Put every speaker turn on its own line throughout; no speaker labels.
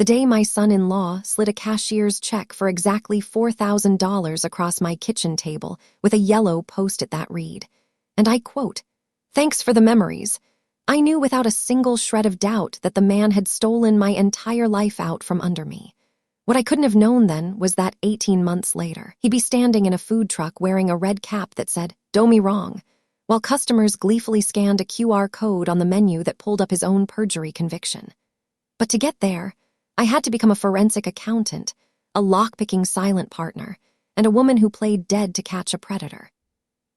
The day my son-in-law slid a cashier's check for exactly $4,000 across my kitchen table with a yellow post-it that read, and I quote, "Thanks for the memories." I knew without a single shred of doubt that the man had stolen my entire life out from under me. What I couldn't have known then was that 18 months later, he'd be standing in a food truck wearing a red cap that said, "Do me wrong," while customers gleefully scanned a QR code on the menu that pulled up his own perjury conviction. But to get there, I had to become a forensic accountant, a lock-picking silent partner, and a woman who played dead to catch a predator.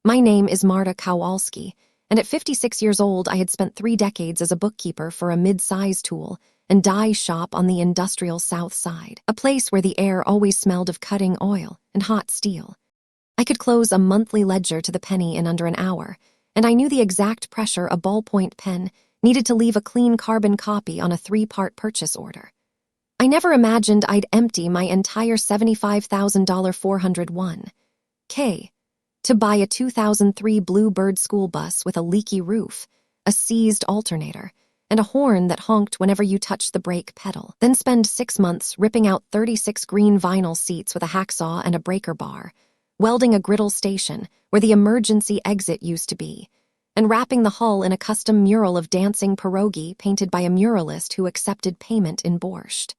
My name is Marta Kowalski, and at 56 years old, I had spent 3 decades as a bookkeeper for a mid-size tool and dye shop on the industrial South Side, a place where the air always smelled of cutting oil and hot steel. I could close a monthly ledger to the penny in under an hour, and I knew the exact pressure a ballpoint pen needed to leave a clean carbon copy on a 3-part purchase order. I never imagined I'd empty my entire $75,000 401k to buy a 2003 Bluebird school bus with a leaky roof, a seized alternator, and a horn that honked whenever you touched the brake pedal, then spend 6 months ripping out 36 green vinyl seats with a hacksaw and a breaker bar, welding a griddle station where the emergency exit used to be, and wrapping the hull in a custom mural of dancing pierogi painted by a muralist who accepted payment in borscht.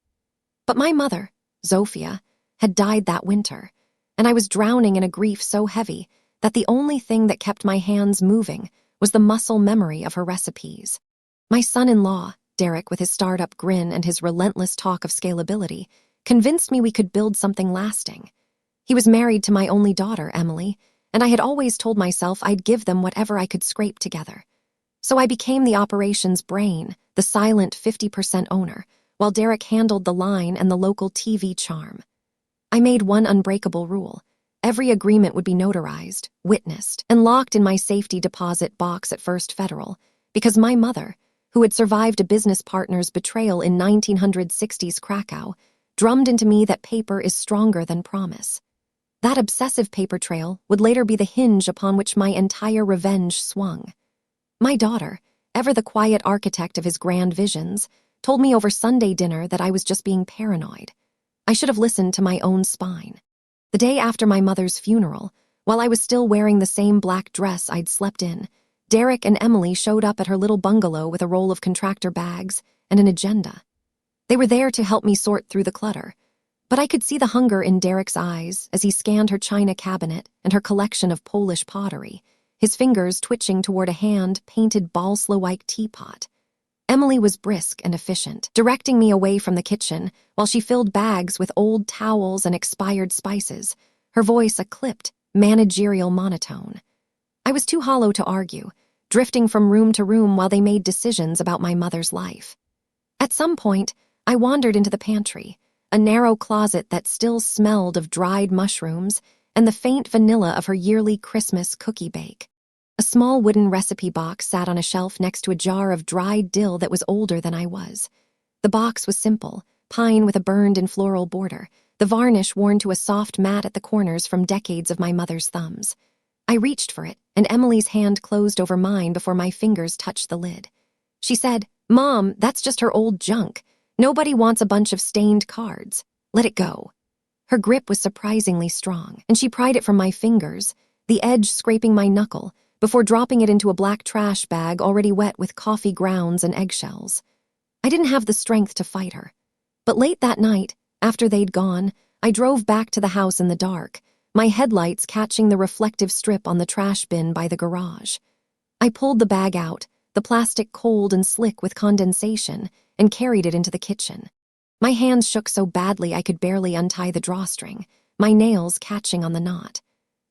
But my mother, Zofia, had died that winter, and I was drowning in a grief so heavy that the only thing that kept my hands moving was the muscle memory of her recipes. My son-in-law, Derek, with his startup grin and his relentless talk of scalability, convinced me we could build something lasting. He was married to my only daughter, Emily, and I had always told myself I'd give them whatever I could scrape together. So I became the operations brain, the silent 50% owner, while Derek handled the line and the local TV charm. I made one unbreakable rule. Every agreement would be notarized, witnessed, and locked in my safety deposit box at First Federal, because my mother, who had survived a business partner's betrayal in 1960s Krakow, drummed into me that paper is stronger than promise. That obsessive paper trail would later be the hinge upon which my entire revenge swung. My daughter, ever the quiet architect of his grand visions, told me over Sunday dinner that I was just being paranoid. I should have listened to my own spine. The day after my mother's funeral, while I was still wearing the same black dress I'd slept in, Derek and Emily showed up at her little bungalow with a roll of contractor bags and an agenda. They were there to help me sort through the clutter, but I could see the hunger in Derek's eyes as he scanned her china cabinet and her collection of Polish pottery, his fingers twitching toward a hand-painted balslow-like teapot. Emily was brisk and efficient, directing me away from the kitchen while she filled bags with old towels and expired spices, her voice a clipped, managerial monotone. I was too hollow to argue, drifting from room to room while they made decisions about my mother's life. At some point, I wandered into the pantry, a narrow closet that still smelled of dried mushrooms and the faint vanilla of her yearly Christmas cookie bake. A small wooden recipe box sat on a shelf next to a jar of dried dill that was older than I was. The box was simple, pine with a burned and floral border, the varnish worn to a soft mat at the corners from decades of my mother's thumbs. I reached for it, and Emily's hand closed over mine before my fingers touched the lid. She said, "Mom, that's just her old junk. Nobody wants a bunch of stained cards. Let it go." Her grip was surprisingly strong, and she pried it from my fingers, the edge scraping my knuckle, before dropping it into a black trash bag already wet with coffee grounds and eggshells. I didn't have the strength to fight her. But late that night, after they'd gone, I drove back to the house in the dark, my headlights catching the reflective strip on the trash bin by the garage. I pulled the bag out, the plastic cold and slick with condensation, and carried it into the kitchen. My hands shook so badly I could barely untie the drawstring, my nails catching on the knot.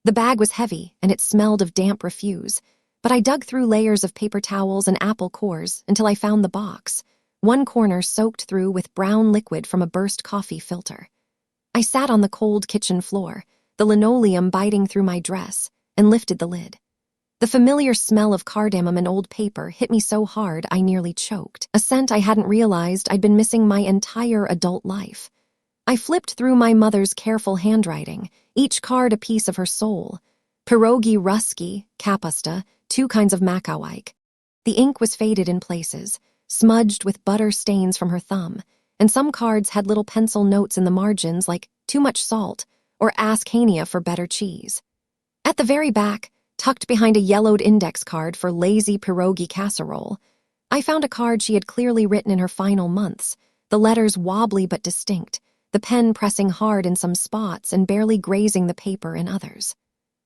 The bag was heavy, and it smelled of damp refuse, but I dug through layers of paper towels and apple cores until I found the box, one corner soaked through with brown liquid from a burst coffee filter. I sat on the cold kitchen floor, the linoleum biting through my dress, and lifted the lid. The familiar smell of cardamom and old paper hit me so hard I nearly choked, a scent I hadn't realized I'd been missing my entire adult life. I flipped through my mother's careful handwriting, each card a piece of her soul. Pierogi ruski, kapusta, 2 kinds of makałajk. The ink was faded in places, smudged with butter stains from her thumb, and some cards had little pencil notes in the margins like, "Too much salt," or "Ask Hania for better cheese." At the very back, tucked behind a yellowed index card for lazy pierogi casserole, I found a card she had clearly written in her final months, the letters wobbly but distinct, the pen pressing hard in some spots and barely grazing the paper in others.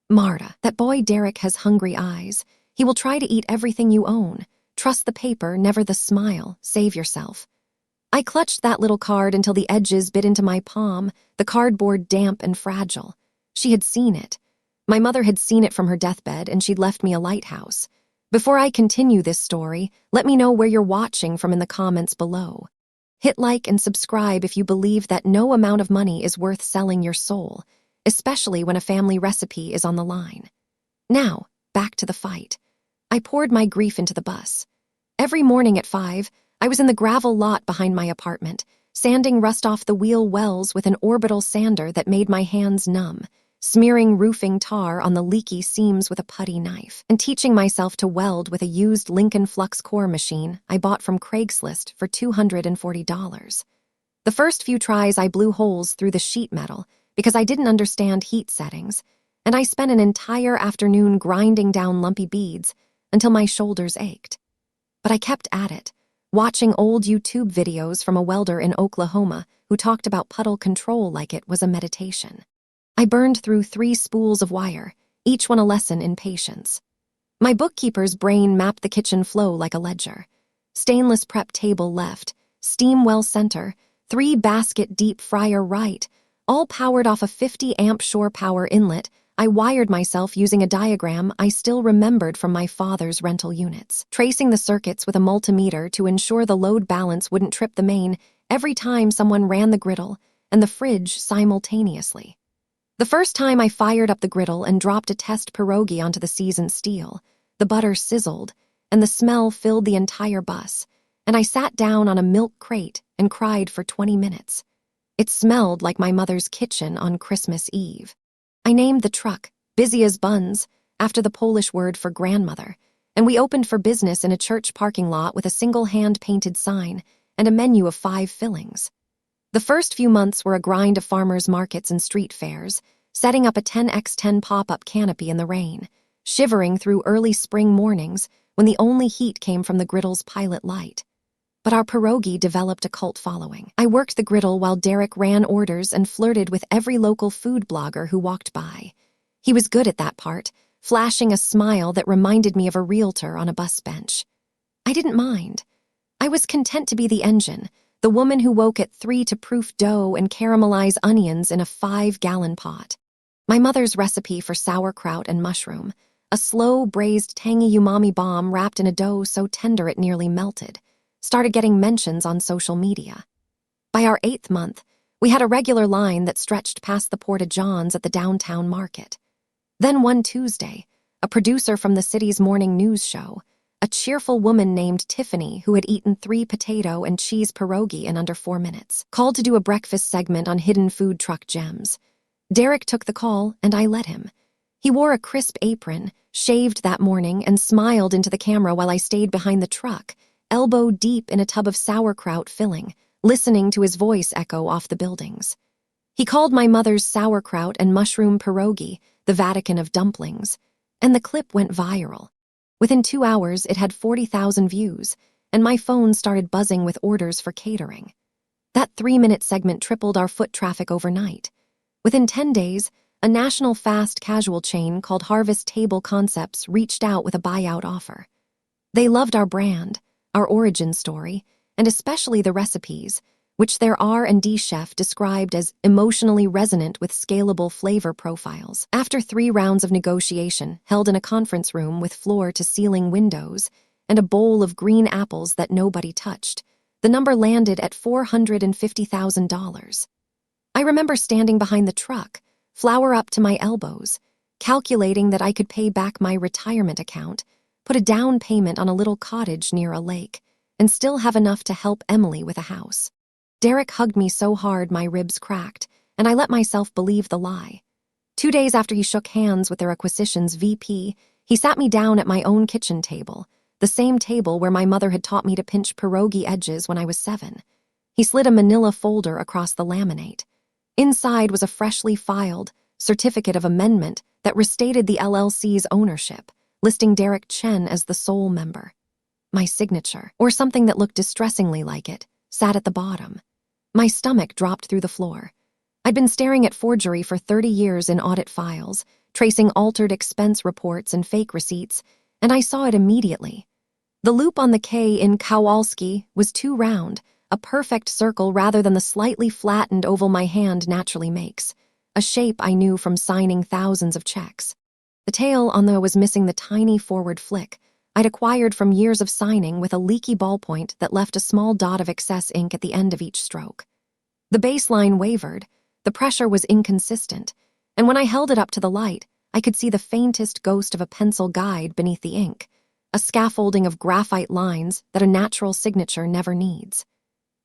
"Marta, that boy Derek has hungry eyes. He will try to eat everything you own. Trust the paper, never the smile. Save yourself." I clutched that little card until the edges bit into my palm, the cardboard damp and fragile. She had seen it. My mother had seen it from her deathbed, and she'd left me a lighthouse. Before I continue this story, let me know where you're watching from in the comments below. Hit like and subscribe if you believe that no amount of money is worth selling your soul, especially when a family recipe is on the line. Now, back to the fight. I poured my grief into the bus. Every morning at 5, I was in the gravel lot behind my apartment, sanding rust off the wheel wells with an orbital sander that made my hands numb, smearing roofing tar on the leaky seams with a putty knife, and teaching myself to weld with a used Lincoln flux core machine I bought from Craigslist for $240. The first few tries I blew holes through the sheet metal because I didn't understand heat settings, and I spent an entire afternoon grinding down lumpy beads until my shoulders ached. But I kept at it, watching old YouTube videos from a welder in Oklahoma who talked about puddle control like it was a meditation. I burned through 3 spools of wire, each one a lesson in patience. My bookkeeper's brain mapped the kitchen flow like a ledger. Stainless prep table left, steam well center, 3 basket deep fryer right, all powered off a 50-amp shore power inlet. I wired myself using a diagram I still remembered from my father's rental units, tracing the circuits with a multimeter to ensure the load balance wouldn't trip the main every time someone ran the griddle and the fridge simultaneously. The first time I fired up the griddle and dropped a test pierogi onto the seasoned steel, the butter sizzled, and the smell filled the entire bus, and I sat down on a milk crate and cried for 20 minutes. It smelled like my mother's kitchen on Christmas Eve. I named the truck Busy as Buns after the Polish word for grandmother, and we opened for business in a church parking lot with a single hand-painted sign and a menu of 5 fillings. The first few months were a grind of farmers' markets and street fairs, setting up a 10x10 pop-up canopy in the rain, shivering through early spring mornings when the only heat came from the griddle's pilot light. But our pierogi developed a cult following. I worked the griddle while Derek ran orders and flirted with every local food blogger who walked by. He was good at that part, flashing a smile that reminded me of a realtor on a bus bench. I didn't mind. I was content to be the engine, the woman who woke at 3 to proof dough and caramelize onions in a 5-gallon pot. My mother's recipe for sauerkraut and mushroom, a slow, braised, tangy umami bomb wrapped in a dough so tender it nearly melted, started getting mentions on social media. By our 8th month, we had a regular line that stretched past the Porta Johns at the downtown market. Then one Tuesday, a producer from the city's morning news show, a cheerful woman named Tiffany who had eaten 3 potato and cheese pierogi in under 4 minutes, called to do a breakfast segment on hidden food truck gems. Derek took the call, and I let him. He wore a crisp apron, shaved that morning, and smiled into the camera while I stayed behind the truck, elbow deep in a tub of sauerkraut filling, listening to his voice echo off the buildings. He called my mother's sauerkraut and mushroom pierogi the Vatican of dumplings, and the clip went viral. Within 2 hours, it had 40,000 views, and my phone started buzzing with orders for catering. That 3-minute segment tripled our foot traffic overnight. Within 10 days, a national fast casual chain called Harvest Table Concepts reached out with a buyout offer. They loved our brand, our origin story, and especially the recipes, which their R&D chef described as emotionally resonant with scalable flavor profiles. After 3 rounds of negotiation held in a conference room with floor-to-ceiling windows and a bowl of green apples that nobody touched, the number landed at $450,000. I remember standing behind the truck, flour up to my elbows, calculating that I could pay back my retirement account, put a down payment on a little cottage near a lake, and still have enough to help Emily with a house. Derek hugged me so hard my ribs cracked, and I let myself believe the lie. 2 days after he shook hands with their acquisitions VP, he sat me down at my own kitchen table, the same table where my mother had taught me to pinch pierogi edges when I was 7. He slid a manila folder across the laminate. Inside was a freshly filed certificate of amendment that restated the LLC's ownership, listing Derek Chen as the sole member. My signature, or something that looked distressingly like it, sat at the bottom. My stomach dropped through the floor. I'd been staring at forgery for 30 years in audit files, tracing altered expense reports and fake receipts, and I saw it immediately. The loop on the K in Kowalski was too round, a perfect circle rather than the slightly flattened oval my hand naturally makes, a shape I knew from signing thousands of checks. The tail on the was missing the tiny forward flick I'd acquired from years of signing, with a leaky ballpoint that left a small dot of excess ink at the end of each stroke. The baseline wavered, the pressure was inconsistent, and when I held it up to the light, I could see the faintest ghost of a pencil guide beneath the ink, a scaffolding of graphite lines that a natural signature never needs.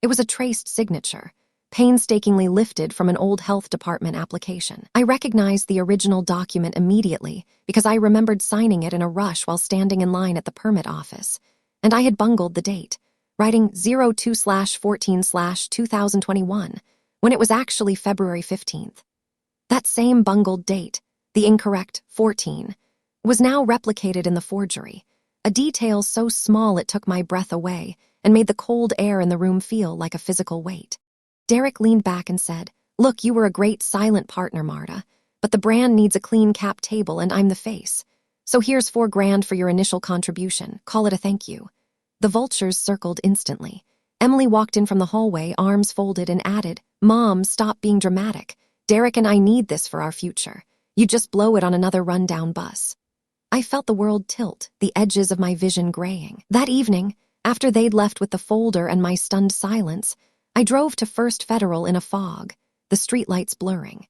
It was a traced signature, painstakingly lifted from an old health department application. I recognized the original document immediately because I remembered signing it in a rush while standing in line at the permit office, and I had bungled the date, writing 02/14/2021, when it was actually February 15th. That same bungled date, the incorrect 14, was now replicated in the forgery, a detail so small it took my breath away and made the cold air in the room feel like a physical weight. Derek leaned back and said, "Look, you were a great silent partner, Marta, but the brand needs a clean cap table and I'm the face. So here's $4,000 for your initial contribution. Call it a thank you." The vultures circled instantly. Emily walked in from the hallway, arms folded, and added, "Mom, stop being dramatic. Derek and I need this for our future. You just blow it on another rundown bus." I felt the world tilt, the edges of my vision graying. That evening, after they'd left with the folder and my stunned silence, I drove to First Federal in a fog, the streetlights blurring.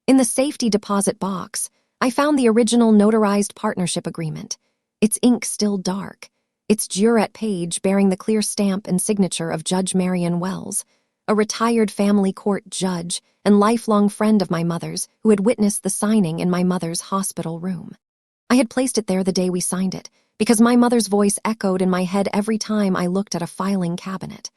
In the safety deposit box, I found the original notarized partnership agreement, its ink still dark, its jurette page bearing the clear stamp and signature of Judge Marion Wells, a retired family court judge and lifelong friend of my mother's who had witnessed the signing in my mother's hospital room. I had placed it there the day we signed it, because my mother's voice echoed in my head every time I looked at a filing cabinet.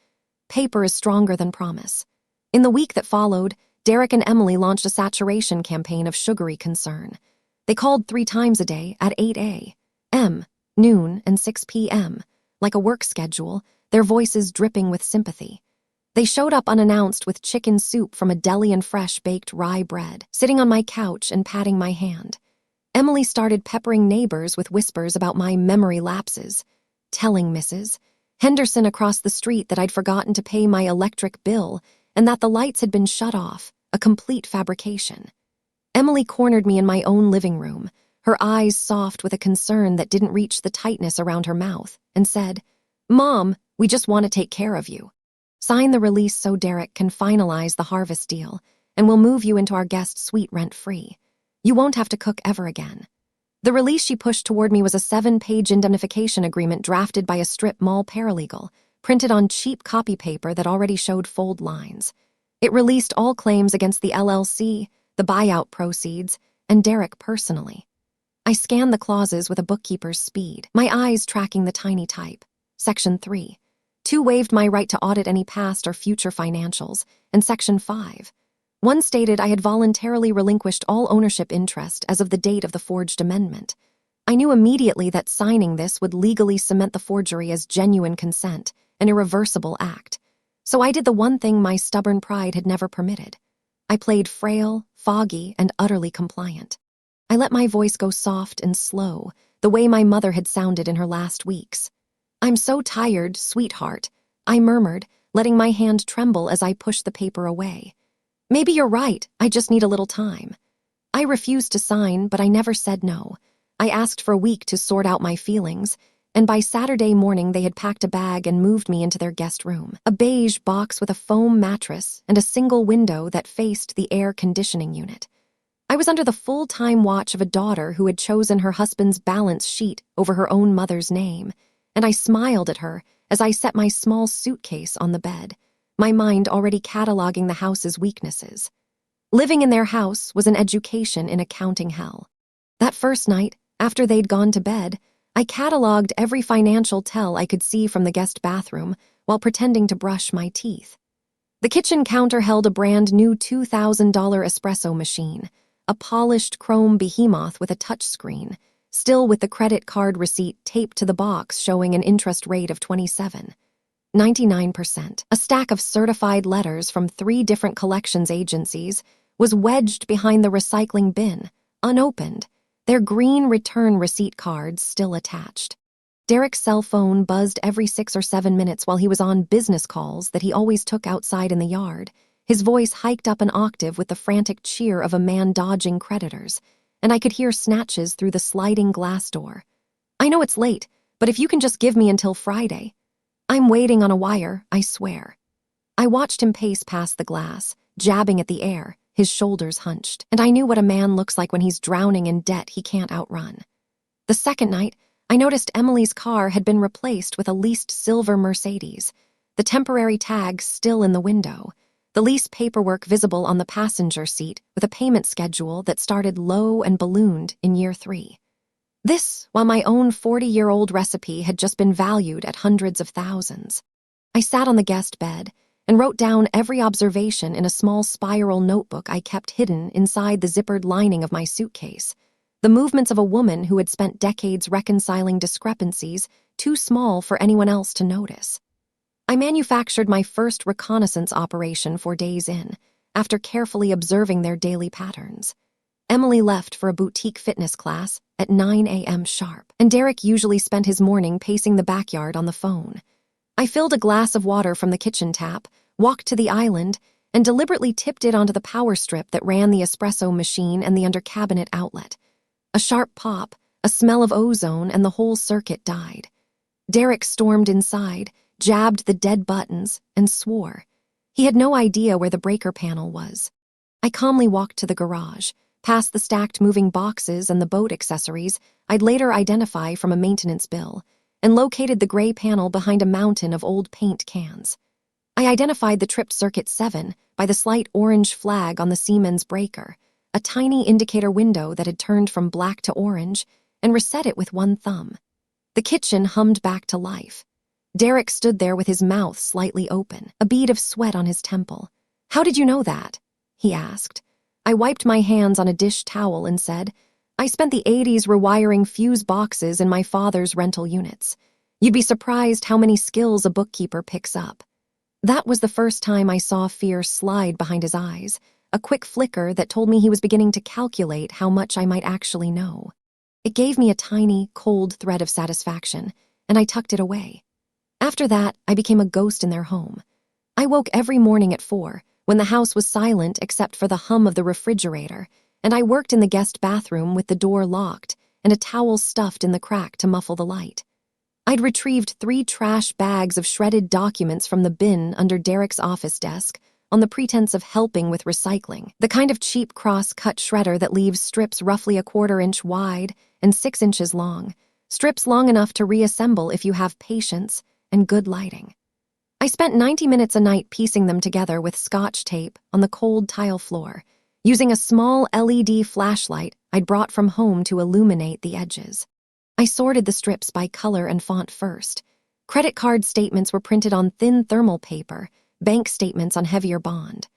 Paper is stronger than promise. In the week that followed, Derek and Emily launched a saturation campaign of sugary concern. They called 3 times a day at 8 a.m., noon, and 6 p.m., like a work schedule, their voices dripping with sympathy. They showed up unannounced with chicken soup from a deli and fresh baked rye bread, sitting on my couch and patting my hand. Emily started peppering neighbors with whispers about my memory lapses, telling Mrs. Henderson across the street that I'd forgotten to pay my electric bill and that the lights had been shut off, a complete fabrication. Emily cornered me in my own living room, her eyes soft with a concern that didn't reach the tightness around her mouth, and said, "Mom, we just want to take care of you. Sign the release so Derek can finalize the harvest deal, and we'll move you into our guest suite rent-free. You won't have to cook ever again." The release she pushed toward me was a 7-page indemnification agreement drafted by a strip mall paralegal, printed on cheap copy paper that already showed fold lines. It released all claims against the LLC, the buyout proceeds, and Derek personally. I scanned the clauses with a bookkeeper's speed, my eyes tracking the tiny type. Section 3. 2 waived my right to audit any past or future financials, and Section 5. 1 stated I had voluntarily relinquished all ownership interest as of the date of the forged amendment. I knew immediately that signing this would legally cement the forgery as genuine consent, an irreversible act. So I did the one thing my stubborn pride had never permitted. I played frail, foggy, and utterly compliant. I let my voice go soft and slow, the way my mother had sounded in her last weeks. "I'm so tired, sweetheart," I murmured, letting my hand tremble as I pushed the paper away. "Maybe you're right, I just need a little time." I refused to sign, but I never said no. I asked for a week to sort out my feelings, and by Saturday morning they had packed a bag and moved me into their guest room, a beige box with a foam mattress and a single window that faced the air conditioning unit. I was under the full-time watch of a daughter who had chosen her husband's balance sheet over her own mother's name, and I smiled at her as I set my small suitcase on the bed, my mind already cataloging the house's weaknesses. Living in their house was an education in accounting hell. That first night, after they'd gone to bed, I cataloged every financial tell I could see from the guest bathroom while pretending to brush my teeth. The kitchen counter held a brand new $2,000 espresso machine, a polished chrome behemoth with a touchscreen, still with the credit card receipt taped to the box showing an interest rate of 27.99%. A stack of certified letters from 3 different collections agencies was wedged behind the recycling bin, unopened, their green return receipt cards still attached. Derek's cell phone buzzed every 6 or 7 minutes while he was on business calls that he always took outside in the yard, his voice hiked up an octave with the frantic cheer of a man dodging creditors, and I could hear snatches through the sliding glass door. "I know it's late, but if you can just give me until Friday." "I'm waiting on a wire, I swear." I watched him pace past the glass, jabbing at the air, his shoulders hunched, and I knew what a man looks like when he's drowning in debt he can't outrun. The second night, I noticed Emily's car had been replaced with a leased silver Mercedes, the temporary tag still in the window, the lease paperwork visible on the passenger seat with a payment schedule that started low and ballooned in year 3. This, while my own 40-year-old recipe had just been valued at hundreds of thousands. I sat on the guest bed and wrote down every observation in a small spiral notebook I kept hidden inside the zippered lining of my suitcase. The movements of a woman who had spent decades reconciling discrepancies too small for anyone else to notice. I manufactured my first reconnaissance operation 4 days in, after carefully observing their daily patterns. Emily left for a boutique fitness class at 9 a.m. sharp, and Derek usually spent his morning pacing the backyard on the phone. I filled a glass of water from the kitchen tap, walked to the island, and deliberately tipped it onto the power strip that ran the espresso machine and the under-cabinet outlet. A sharp pop, a smell of ozone, and the whole circuit died. Derek stormed inside, jabbed the dead buttons, and swore. He had no idea where the breaker panel was. I calmly walked to the garage, past the stacked moving boxes and the boat accessories I'd later identify from a maintenance bill, and located the gray panel behind a mountain of old paint cans. I identified the tripped circuit 7 by the slight orange flag on the Siemens breaker, a tiny indicator window that had turned from black to orange, and reset it with one thumb. The kitchen hummed back to life. Derek stood there with his mouth slightly open, a bead of sweat on his temple. "How did you know that?" he asked. I wiped my hands on a dish towel and said, "I spent the 80s rewiring fuse boxes in my father's rental units. You'd be surprised how many skills a bookkeeper picks up." That was the first time I saw fear slide behind his eyes, a quick flicker that told me he was beginning to calculate how much I might actually know. It gave me a tiny, cold thread of satisfaction, and I tucked it away. After that, I became a ghost in their home. I woke every morning at 4, when the house was silent except for the hum of the refrigerator, and I worked in the guest bathroom with the door locked and a towel stuffed in the crack to muffle the light. I'd retrieved 3 trash bags of shredded documents from the bin under Derek's office desk, on the pretense of helping with recycling, the kind of cheap cross-cut shredder that leaves strips roughly a 1/4 inch wide and 6 inches long, strips long enough to reassemble if you have patience and good lighting. I spent 90 minutes a night piecing them together with Scotch tape on the cold tile floor, using a small LED flashlight I'd brought from home to illuminate the edges. I sorted the strips by color and font first. Credit card statements were printed on thin thermal paper, bank statements on heavier bond.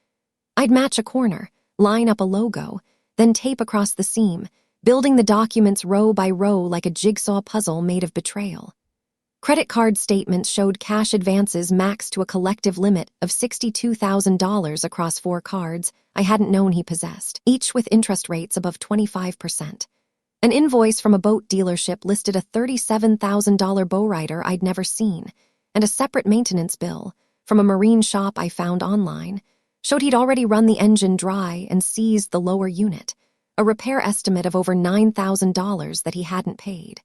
I'd match a corner, line up a logo, then tape across the seam, building the documents row by row like a jigsaw puzzle made of betrayal. Credit card statements showed cash advances maxed to a collective limit of $62,000 across 4 cards I hadn't known he possessed, each with interest rates above 25%. An invoice from a boat dealership listed a $37,000 bowrider I'd never seen, and a separate maintenance bill from a marine shop I found online showed he'd already run the engine dry and seized the lower unit, a repair estimate of over $9,000 that he hadn't paid.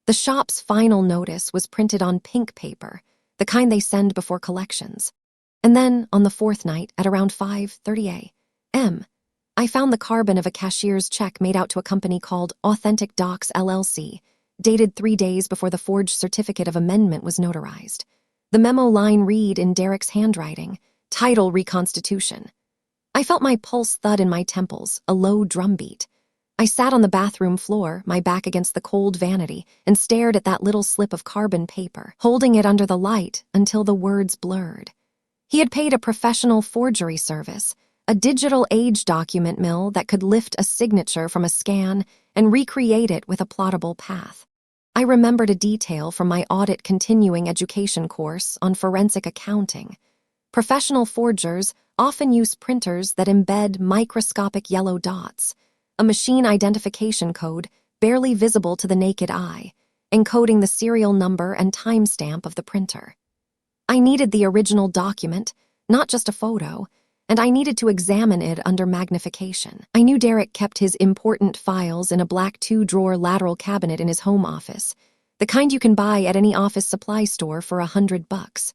The shop's final notice was printed on pink paper, the kind they send before collections. And then, on the 4th night, at around 5:30 a.m., I found the carbon of a cashier's check made out to a company called Authentic Docs LLC, dated 3 days before the forged certificate of amendment was notarized. The memo line read in Derek's handwriting, "Title Reconstitution." I felt my pulse thud in my temples, a low drumbeat. I sat on the bathroom floor, my back against the cold vanity, and stared at that little slip of carbon paper, holding it under the light until the words blurred. He had paid a professional forgery service, a digital age document mill that could lift a signature from a scan and recreate it with a plottable path. I remembered a detail from my audit continuing education course on forensic accounting. Professional forgers often use printers that embed microscopic yellow dots, a machine identification code barely visible to the naked eye, encoding the serial number and timestamp of the printer. I needed the original document, not just a photo, and I needed to examine it under magnification. I knew Derek kept his important files in a black 2-drawer lateral cabinet in his home office, the kind you can buy at any office supply store for $100.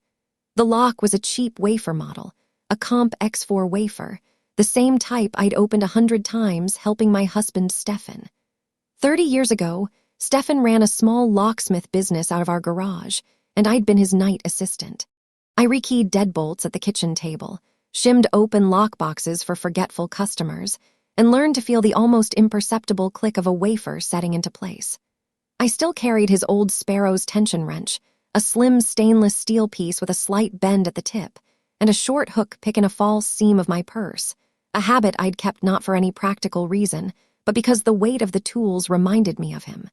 The lock was a cheap wafer model, a Comp X4 wafer, the same type I'd opened 100 times helping my husband Stefan. 30 years ago, Stefan ran a small locksmith business out of our garage, and I'd been his night assistant. I rekeyed deadbolts at the kitchen table, shimmed open lockboxes for forgetful customers, and learned to feel the almost imperceptible click of a wafer setting into place. I still carried his old Sparrow's tension wrench, a slim stainless steel piece with a slight bend at the tip, and a short hook picking a false seam of my purse, a habit I'd kept not for any practical reason, but because the weight of the tools reminded me of him.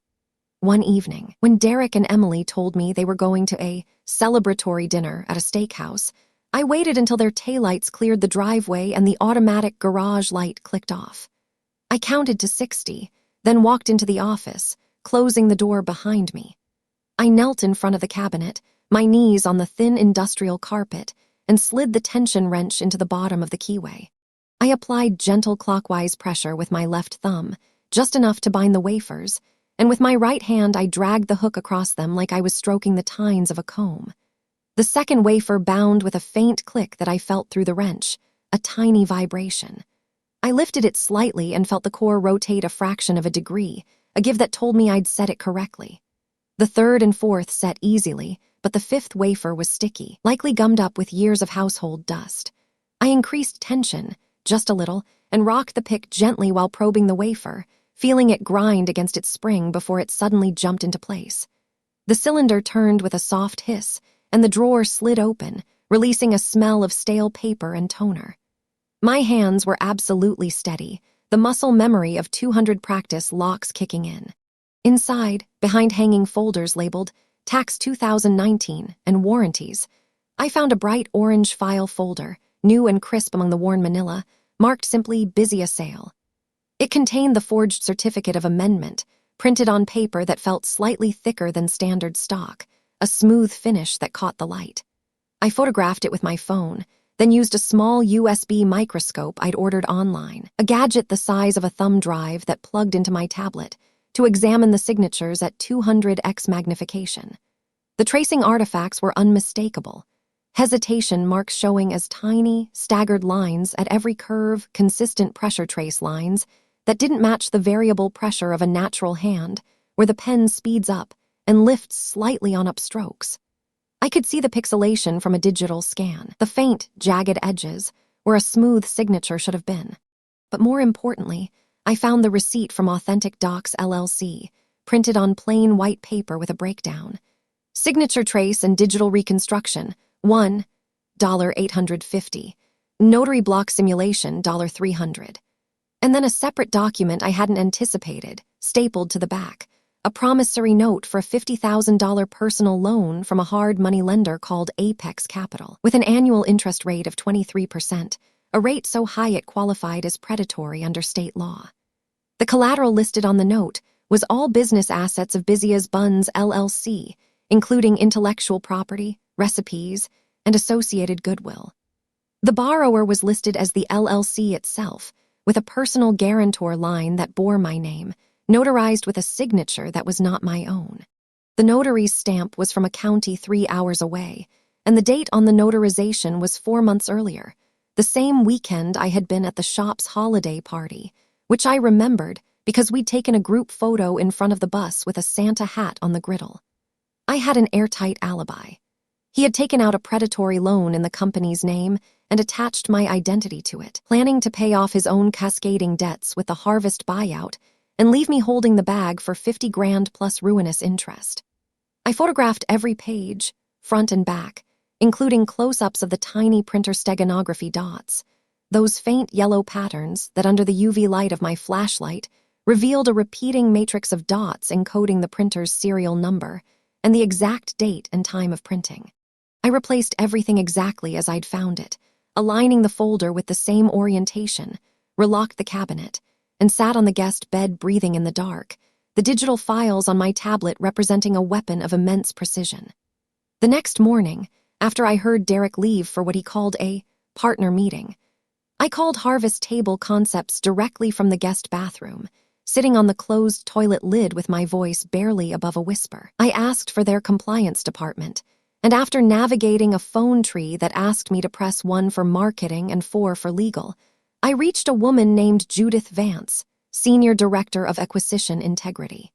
One evening, when Derek and Emily told me they were going to a celebratory dinner at a steakhouse, I waited until their taillights cleared the driveway and the automatic garage light clicked off. I counted to 60, then walked into the office, closing the door behind me. I knelt in front of the cabinet, my knees on the thin industrial carpet, and slid the tension wrench into the bottom of the keyway. I applied gentle clockwise pressure with my left thumb, just enough to bind the wafers, and with my right hand I dragged the hook across them like I was stroking the tines of a comb. The second wafer bound with a faint click that I felt through the wrench, a tiny vibration. I lifted it slightly and felt the core rotate a fraction of a degree, a give that told me I'd set it correctly. The third and fourth set easily, but the fifth wafer was sticky, likely gummed up with years of household dust. I increased tension, just a little, and rocked the pick gently while probing the wafer, feeling it grind against its spring before it suddenly jumped into place. The cylinder turned with a soft hiss, and the drawer slid open, releasing a smell of stale paper and toner. My hands were absolutely steady, the muscle memory of 200 practice locks kicking in. Inside, behind hanging folders labeled Tax 2019 and Warranties, I found a bright orange file folder, new and crisp among the worn manila, marked simply Busy a Sale. It contained the forged certificate of amendment, printed on paper that felt slightly thicker than standard stock, a smooth finish that caught the light. I photographed it with my phone, then used a small USB microscope I'd ordered online, a gadget the size of a thumb drive that plugged into my tablet, to examine the signatures at 200x magnification. The tracing artifacts were unmistakable. Hesitation marks showing as tiny, staggered lines at every curve, consistent pressure trace lines that didn't match the variable pressure of a natural hand, where the pen speeds up and lifts slightly on upstrokes. I could see the pixelation from a digital scan, the faint, jagged edges, where a smooth signature should have been. But more importantly, I found the receipt from Authentic Docs LLC, printed on plain white paper with a breakdown. Signature trace and digital reconstruction, $1.850. Notary block simulation, $300. And then a separate document I hadn't anticipated, stapled to the back, a promissory note for a $50,000 personal loan from a hard money lender called Apex Capital, with an annual interest rate of 23%, a rate so high it qualified as predatory under state law. The collateral listed on the note was all business assets of Busy as Buns LLC, including intellectual property, recipes, and associated goodwill. The borrower was listed as the LLC itself, with a personal guarantor line that bore my name, notarized with a signature that was not my own. The notary's stamp was from a county 3 hours away, and the date on the notarization was 4 months earlier, the same weekend I had been at the shop's holiday party, which I remembered because we'd taken a group photo in front of the bus with a Santa hat on the griddle. I had an airtight alibi. He had taken out a predatory loan in the company's name and attached my identity to it, planning to pay off his own cascading debts with the harvest buyout and leave me holding the bag for $50,000 plus ruinous interest. I photographed every page, front and back, including close-ups of the tiny printer steganography dots. Those faint yellow patterns that under the UV light of my flashlight revealed a repeating matrix of dots encoding the printer's serial number and the exact date and time of printing. I replaced everything exactly as I'd found it, aligning the folder with the same orientation, relocked the cabinet, and sat on the guest bed breathing in the dark, the digital files on my tablet representing a weapon of immense precision. The next morning, after I heard Derek leave for what he called a partner meeting, I called Harvest Table Concepts directly from the guest bathroom, sitting on the closed toilet lid with my voice barely above a whisper. I asked for their compliance department, and after navigating a phone tree that asked me to press 1 for marketing and 4 for legal, I reached a woman named Judith Vance, Senior Director of Acquisition Integrity.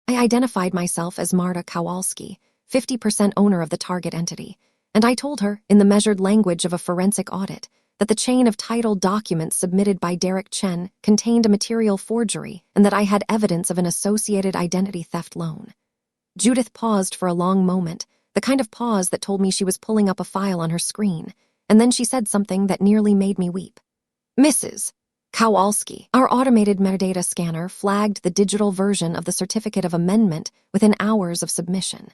I identified myself as Marta Kowalski, 50% owner of the target entity, and I told her, in the measured language of a forensic audit, that the chain of title documents submitted by Derek Chen contained a material forgery and that I had evidence of an associated identity theft loan. Judith paused for a long moment, the kind of pause that told me she was pulling up a file on her screen, and then she said something that nearly made me weep. Mrs. Kowalski, our automated metadata scanner flagged the digital version of the certificate of amendment within hours of submission.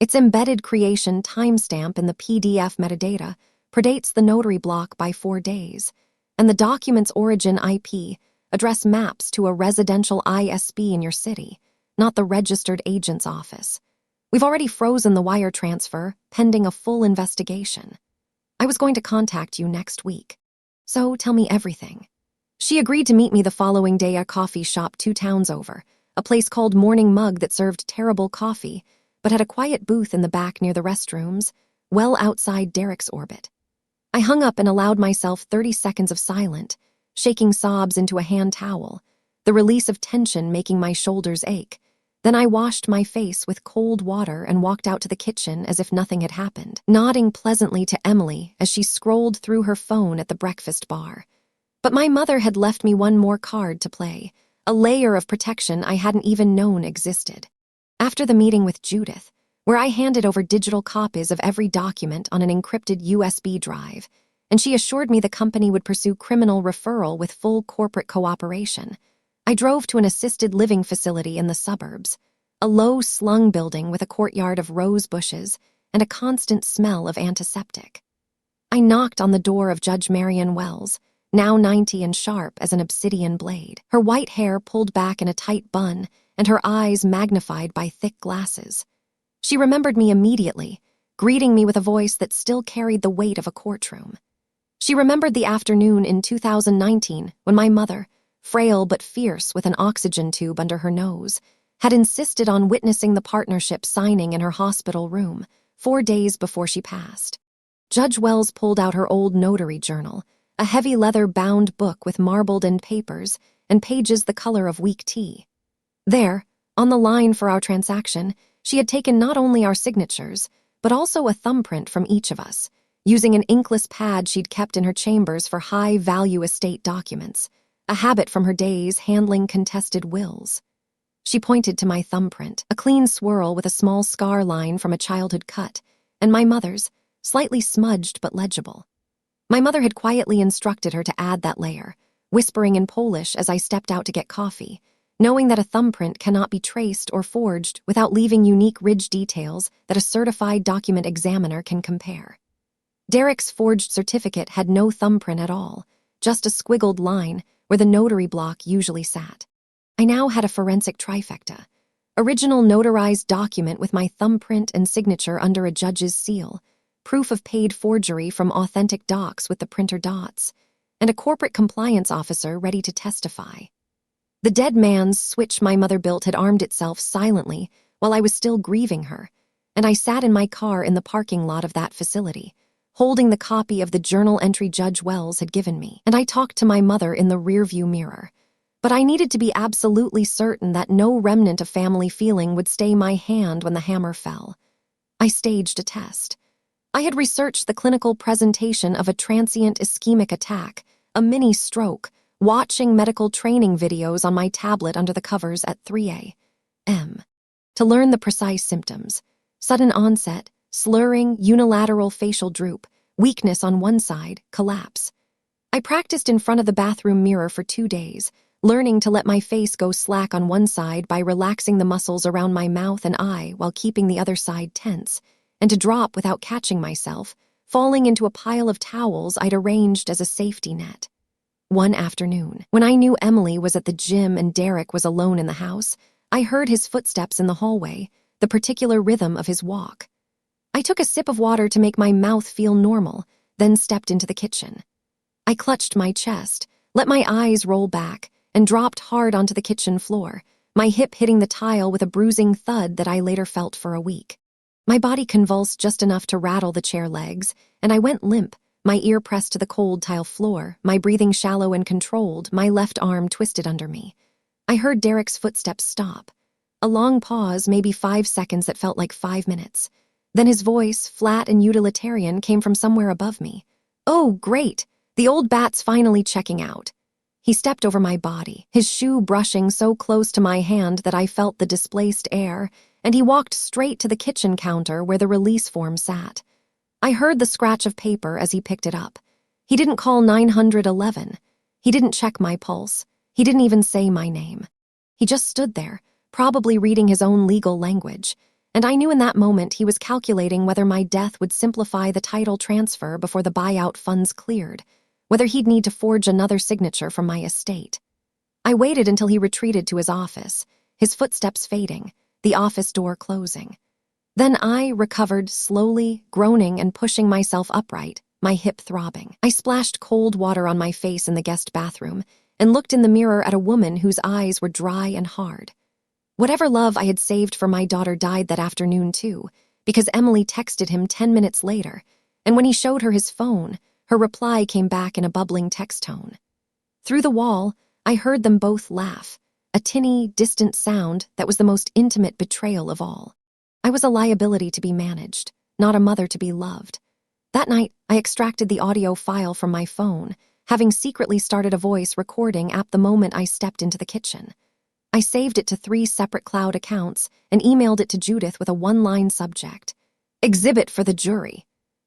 Its embedded creation timestamp in the PDF metadata predates the notary block by 4 days, and the document's origin IP address maps to a residential ISP in your city, not the registered agent's office. We've already frozen the wire transfer, pending a full investigation. I was going to contact you next week. So tell me everything. She agreed to meet me the following day at a coffee shop 2 towns over, a place called Morning Mug that served terrible coffee, but had a quiet booth in the back near the restrooms, well outside Derek's orbit. I hung up and allowed myself 30 seconds of silence, shaking sobs into a hand towel, the release of tension making my shoulders ache. Then I washed my face with cold water and walked out to the kitchen as if nothing had happened, nodding pleasantly to Emily as she scrolled through her phone at the breakfast bar. But my mother had left me one more card to play, a layer of protection I hadn't even known existed. After the meeting with Judith, where I handed over digital copies of every document on an encrypted USB drive, and she assured me the company would pursue criminal referral with full corporate cooperation, I drove to an assisted living facility in the suburbs, a low-slung building with a courtyard of rose bushes and a constant smell of antiseptic. I knocked on the door of Judge Marion Wells, now 90 and sharp as an obsidian blade, her white hair pulled back in a tight bun and her eyes magnified by thick glasses. She remembered me immediately, greeting me with a voice that still carried the weight of a courtroom. She remembered the afternoon in 2019 when my mother, frail but fierce with an oxygen tube under her nose, had insisted on witnessing the partnership signing in her hospital room 4 days before she passed. Judge Wells pulled out her old notary journal, a heavy leather-bound book with marbled end papers and pages the color of weak tea. There, on the line for our transaction, she had taken not only our signatures, but also a thumbprint from each of us, using an inkless pad she'd kept in her chambers for high-value estate documents, a habit from her days handling contested wills. She pointed to my thumbprint, a clean swirl with a small scar line from a childhood cut, and my mother's, slightly smudged but legible. My mother had quietly instructed her to add that layer, whispering in Polish as I stepped out to get coffee, knowing that a thumbprint cannot be traced or forged without leaving unique ridge details that a certified document examiner can compare. Derek's forged certificate had no thumbprint at all, just a squiggled line where the notary block usually sat. I now had a forensic trifecta: original notarized document with my thumbprint and signature under a judge's seal, proof of paid forgery from authentic docs with the printer dots, and a corporate compliance officer ready to testify. The dead man's switch my mother built had armed itself silently while I was still grieving her, and I sat in my car in the parking lot of that facility, holding the copy of the journal entry Judge Wells had given me, and I talked to my mother in the rearview mirror. But I needed to be absolutely certain that no remnant of family feeling would stay my hand when the hammer fell. I staged a test. I had researched the clinical presentation of a transient ischemic attack, a mini stroke, watching medical training videos on my tablet under the covers at 3 a.m. to learn the precise symptoms: sudden onset, slurring, unilateral facial droop, weakness on one side, collapse. I practiced in front of the bathroom mirror for 2 days, learning to let my face go slack on one side by relaxing the muscles around my mouth and eye while keeping the other side tense, and to drop without catching myself, falling into a pile of towels I'd arranged as a safety net. One afternoon, when I knew Emily was at the gym and Derek was alone in the house, I heard his footsteps in the hallway, the particular rhythm of his walk. I took a sip of water to make my mouth feel normal, then stepped into the kitchen. I clutched my chest, let my eyes roll back, and dropped hard onto the kitchen floor, my hip hitting the tile with a bruising thud that I later felt for a week. My body convulsed just enough to rattle the chair legs, and I went limp, my ear pressed to the cold tile floor, my breathing shallow and controlled, my left arm twisted under me. I heard Derek's footsteps stop. A long pause, maybe 5 seconds that felt like 5 minutes. Then his voice, flat and utilitarian, came from somewhere above me. "Oh, great! The old bat's finally checking out." He stepped over my body, his shoe brushing so close to my hand that I felt the displaced air, and he walked straight to the kitchen counter where the release form sat. I heard the scratch of paper as he picked it up. He didn't call 911. He didn't check my pulse. He didn't even say my name. He just stood there, probably reading his own legal language, and I knew in that moment he was calculating whether my death would simplify the title transfer before the buyout funds cleared, whether he'd need to forge another signature from my estate. I waited until he retreated to his office, his footsteps fading, the office door closing. Then I recovered slowly, groaning and pushing myself upright, my hip throbbing. I splashed cold water on my face in the guest bathroom and looked in the mirror at a woman whose eyes were dry and hard. Whatever love I had saved for my daughter died that afternoon too, because Emily texted him 10 minutes later, and when he showed her his phone, her reply came back in a bubbling text tone. Through the wall, I heard them both laugh, a tinny, distant sound that was the most intimate betrayal of all. I was a liability to be managed, not a mother to be loved. That night, I extracted the audio file from my phone, having secretly started a voice recording app the moment I stepped into the kitchen. I saved it to 3 separate cloud accounts and emailed it to Judith with a one-line subject: "Exhibit for the jury."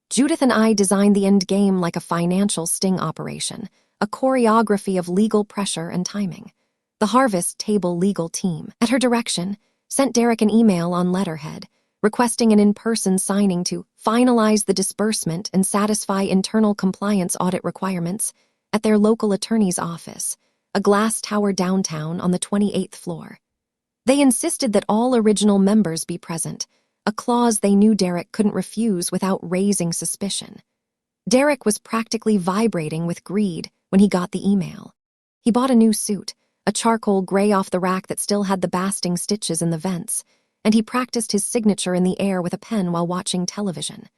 Judith and I designed the end game like a financial sting operation, a choreography of legal pressure and timing. The Harvest Table legal team, at her direction, sent Derek an email on letterhead, requesting an in-person signing to finalize the disbursement and satisfy internal compliance audit requirements at their local attorney's office, a glass tower downtown on the 28th floor. They insisted that all original members be present, a clause they knew Derek couldn't refuse without raising suspicion. Derek was practically vibrating with greed when he got the email. He bought a new suit, a charcoal gray off the rack that still had the basting stitches in the vents, and he practiced his signature in the air with a pen while watching television.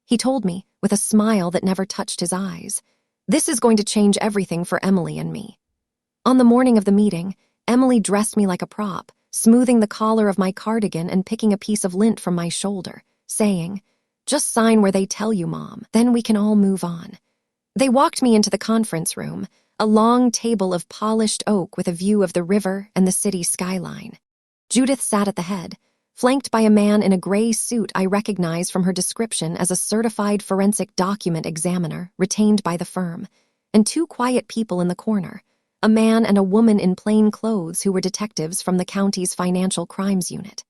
He told me, with a smile that never touched his eyes, "This is going to change everything for Emily and me." On the morning of the meeting, Emily dressed me like a prop, smoothing the collar of my cardigan and picking a piece of lint from my shoulder, saying, "Just sign where they tell you, Mom, then we can all move on." They walked me into the conference room, a long table of polished oak with a view of the river and the city skyline. Judith sat at the head, flanked by a man in a gray suit I recognized from her description as a certified forensic document examiner retained by the firm, and 2 quiet people in the corner, a man and a woman in plain clothes who were detectives from the county's financial crimes unit.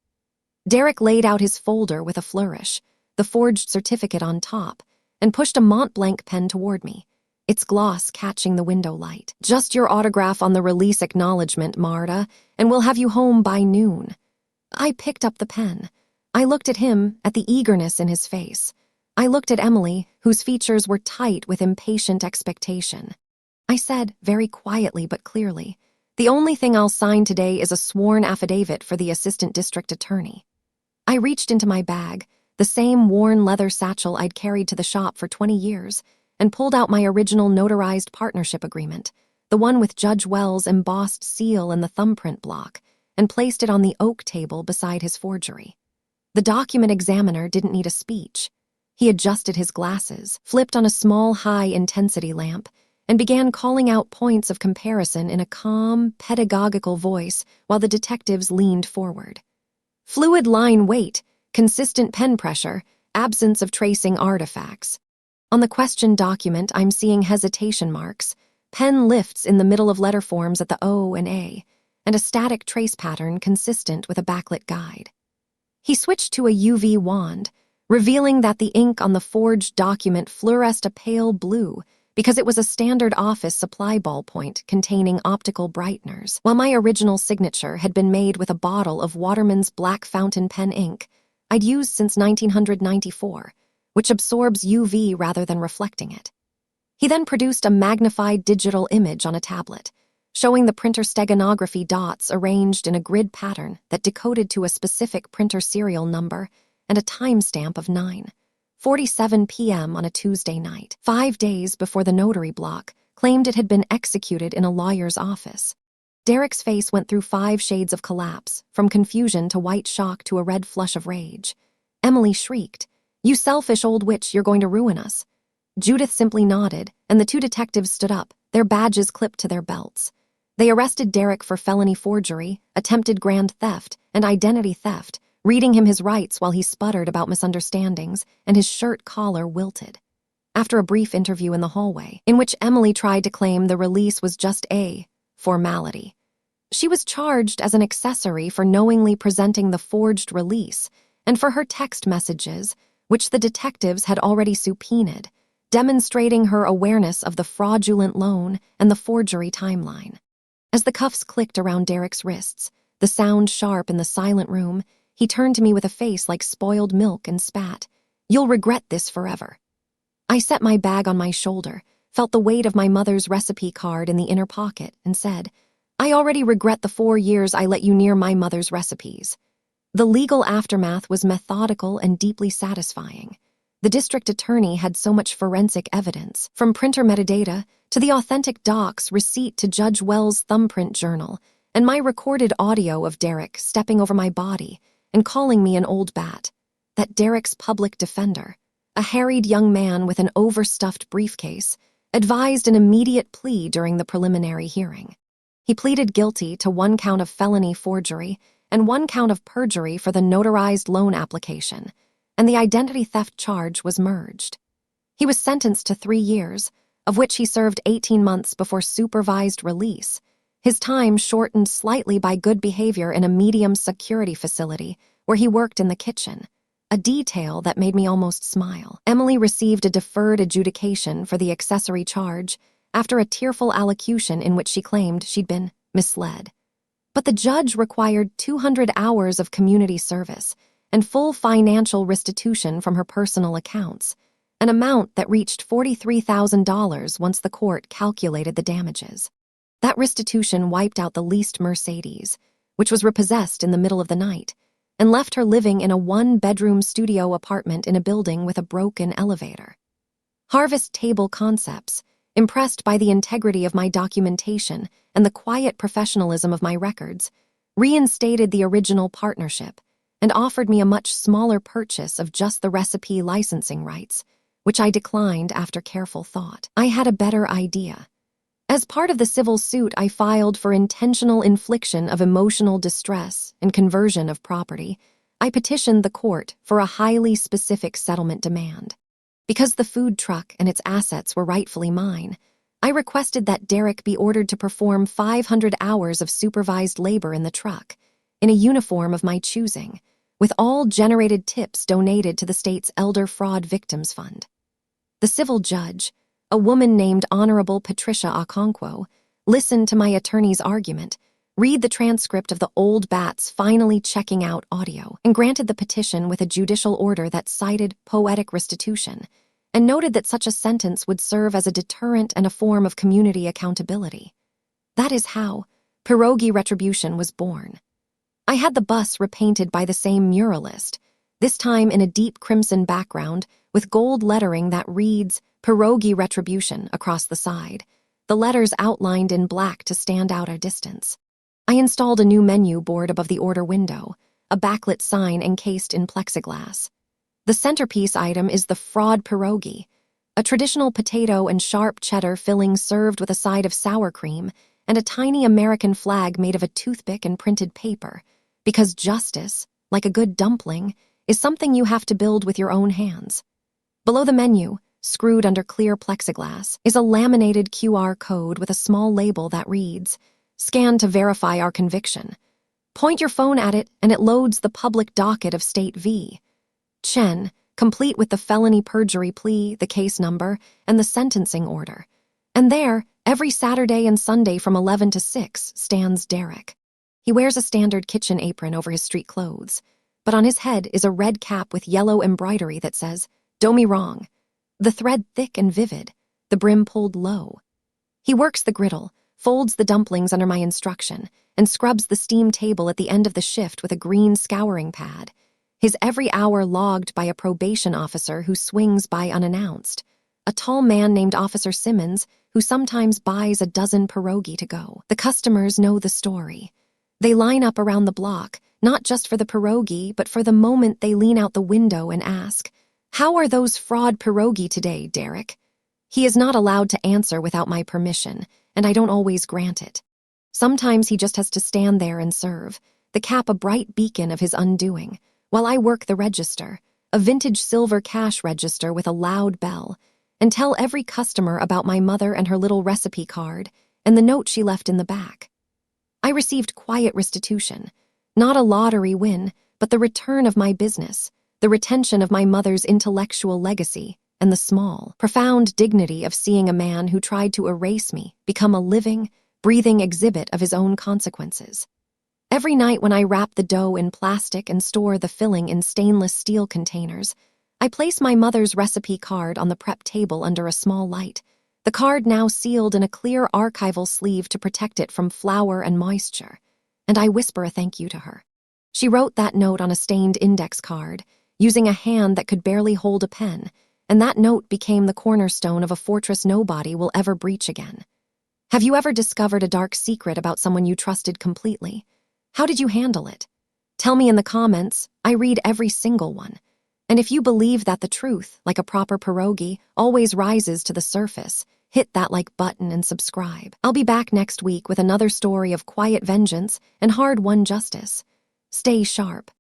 Derek laid out his folder with a flourish, the forged certificate on top, and pushed a Montblanc pen toward me, its gloss catching the window light. "Just your autograph on the release acknowledgement, Marta, and we'll have you home by noon." I picked up the pen. I looked at him, at the eagerness in his face. I looked at Emily, whose features were tight with impatient expectation. I said, very quietly but clearly, "The only thing I'll sign today is a sworn affidavit for the assistant district attorney." I reached into my bag, the same worn leather satchel I'd carried to the shop for 20 years, and pulled out my original notarized partnership agreement, the one with Judge Wells' embossed seal and the thumbprint block, and placed it on the oak table beside his forgery. The document examiner didn't need a speech. He adjusted his glasses, flipped on a small high-intensity lamp, and began calling out points of comparison in a calm, pedagogical voice while the detectives leaned forward. "Fluid line weight, consistent pen pressure, Absence of tracing artifacts. On the question document, I'm seeing hesitation marks, pen lifts in the middle of letter forms at the O and A, and a static trace pattern consistent with a backlit guide. He switched to a UV wand, revealing that the ink on the forged document fluoresced a pale blue because it was a standard office supply ballpoint containing optical brighteners, while my original signature had been made with a bottle of Waterman's black fountain pen ink I'd used since 1994, which absorbs UV rather than reflecting it. He then produced a magnified digital image on a tablet, showing the printer steganography dots arranged in a grid pattern that decoded to a specific printer serial number and a timestamp of 9:47 p.m. on a Tuesday night, 5 days before the notary block claimed it had been executed in a lawyer's office. Derek's face went through 5 shades of collapse, from confusion to white shock to a red flush of rage. Emily shrieked, "You selfish old witch, you're going to ruin us." Judith simply nodded, and the 2 detectives stood up, their badges clipped to their belts. They arrested Derek for felony forgery, attempted grand theft, and identity theft, reading him his rights while he sputtered about misunderstandings, and his shirt collar wilted. After a brief interview in the hallway, in which Emily tried to claim the release was just a formality, she was charged as an accessory for knowingly presenting the forged release and for her text messages, which the detectives had already subpoenaed, demonstrating her awareness of the fraudulent loan and the forgery timeline. As the cuffs clicked around Derek's wrists, the sound sharp in the silent room, he turned to me with a face like spoiled milk and spat, "You'll regret this forever." I set my bag on my shoulder, felt the weight of my mother's recipe card in the inner pocket, and said, "I already regret the 4 years I let you near my mother's recipes." The legal aftermath was methodical and deeply satisfying. The district attorney had so much forensic evidence, from printer metadata to the authentic docs receipt to Judge Wells' thumbprint journal, and my recorded audio of Derek stepping over my body and calling me an old bat. That Derek's public defender, a harried young man with an overstuffed briefcase, advised an immediate plea during the preliminary hearing. He pleaded guilty to 1 count of felony forgery and 1 count of perjury for the notarized loan application, and the identity theft charge was merged. He was sentenced to 3 years, of which he served 18 months before supervised release, his time shortened slightly by good behavior in a medium security facility where he worked in the kitchen, a detail that made me almost smile. Emily received a deferred adjudication for the accessory charge after a tearful allocution in which she claimed she'd been misled. But the judge required 200 hours of community service and full financial restitution from her personal accounts, an amount that reached $43,000 once the court calculated the damages. That restitution wiped out the leased Mercedes, which was repossessed in the middle of the night, and left her living in a 1-bedroom studio apartment in a building with a broken elevator. Harvest Table Concepts, impressed by the integrity of my documentation and the quiet professionalism of my records, reinstated the original partnership and offered me a much smaller purchase of just the recipe licensing rights, which I declined after careful thought. I had a better idea. As part of the civil suit, I filed for intentional infliction of emotional distress and conversion of property. I petitioned the court for a highly specific settlement demand. Because the food truck and its assets were rightfully mine, I requested that Derek be ordered to perform 500 hours of supervised labor in the truck, in a uniform of my choosing, with all generated tips donated to the state's Elder Fraud Victims Fund. The civil judge, a woman named Honorable Patricia Okonkwo, listened to my attorney's argument, read the transcript of the old bat's finally checking out audio, and granted the petition with a judicial order that cited poetic restitution, and noted that such a sentence would serve as a deterrent and a form of community accountability. That is how Pierogi retribution was born. I had the bus repainted by the same muralist, this time in a deep crimson background with gold lettering that reads Pierogi Retribution across the side, the letters outlined in black to stand out a distance. I installed a new menu board above the order window, a backlit sign encased in plexiglass. The centerpiece item is the Fraud Pierogi, a traditional potato and sharp cheddar filling served with a side of sour cream and a tiny American flag made of a toothpick and printed paper, because justice, like a good dumpling, is something you have to build with your own hands. Below the menu, screwed under clear plexiglass, is a laminated QR code with a small label that reads, "Scan to verify our conviction." Point your phone at it and it loads the public docket of State v. Chen, complete with the felony perjury plea, the case number, and the sentencing order. And there, every Saturday and Sunday from 11 to 6, stands Derek. He wears a standard kitchen apron over his street clothes, but on his head is a red cap with yellow embroidery that says, "Don't me wrong." The thread thick and vivid, the brim pulled low. He works the griddle, folds the dumplings under my instruction, and scrubs the steam table at the end of the shift with a green scouring pad, his every hour logged by a probation officer who swings by unannounced, a tall man named Officer Simmons who sometimes buys a dozen pierogi to go. The customers know the story. They line up around the block, not just for the pierogi, but for the moment they lean out the window and ask, "How are those Fraud Pierogi today, Derek?" He is not allowed to answer without my permission, and I don't always grant it. Sometimes he just has to stand there and serve, the cap a bright beacon of his undoing, while I work the register, a vintage silver cash register with a loud bell, and tell every customer about my mother and her little recipe card and the note she left in the back. I received quiet restitution, not a lottery win, but the return of my business, the retention of my mother's intellectual legacy, and the small, profound dignity of seeing a man who tried to erase me become a living, breathing exhibit of his own consequences. Every night when I wrap the dough in plastic and store the filling in stainless steel containers, I place my mother's recipe card on the prep table under a small light, the card now sealed in a clear archival sleeve to protect it from flour and moisture, and I whisper a thank you to her. She wrote that note on a stained index card, using a hand that could barely hold a pen, and that note became the cornerstone of a fortress nobody will ever breach again. Have you ever discovered a dark secret about someone you trusted completely? How did you handle it? Tell me in the comments. I read every single one. And if you believe that the truth, like a proper pierogi, always rises to the surface, hit that like button and subscribe. I'll be back next week with another story of quiet vengeance and hard-won justice. Stay sharp.